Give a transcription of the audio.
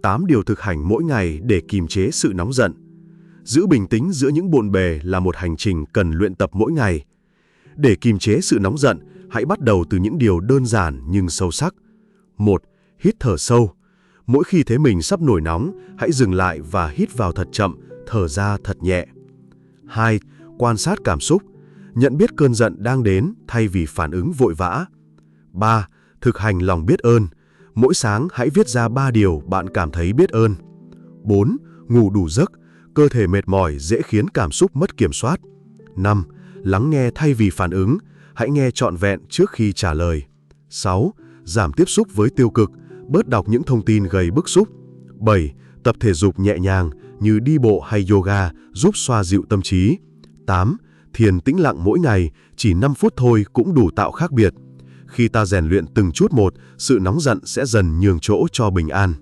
8 điều thực hành mỗi ngày để kiềm chế sự nóng giận. Giữ bình tĩnh giữa những bộn bề là một hành trình cần luyện tập mỗi ngày. Để kiềm chế sự nóng giận, hãy bắt đầu từ những điều đơn giản nhưng sâu sắc. 1. Hít thở sâu. Mỗi khi thấy mình sắp nổi nóng, hãy dừng lại và hít vào thật chậm, thở ra thật nhẹ. 2. Quan sát cảm xúc. Nhận biết cơn giận đang đến thay vì phản ứng vội vã. 3. Thực hành lòng biết ơn. Mỗi sáng hãy viết ra 3 điều bạn cảm thấy biết ơn. 4. Ngủ đủ giấc. Cơ thể mệt mỏi dễ khiến cảm xúc mất kiểm soát. 5. Lắng nghe thay vì phản ứng. Hãy nghe trọn vẹn trước khi trả lời. 6. Giảm tiếp xúc với tiêu cực. Bớt đọc những thông tin gây bức xúc. 7. Tập thể dục nhẹ nhàng như đi bộ hay yoga giúp xoa dịu tâm trí. 8. Thiền tĩnh lặng mỗi ngày, chỉ 5 phút thôi cũng đủ tạo khác biệt. Khi ta rèn luyện từng chút một, sự nóng giận sẽ dần nhường chỗ cho bình an.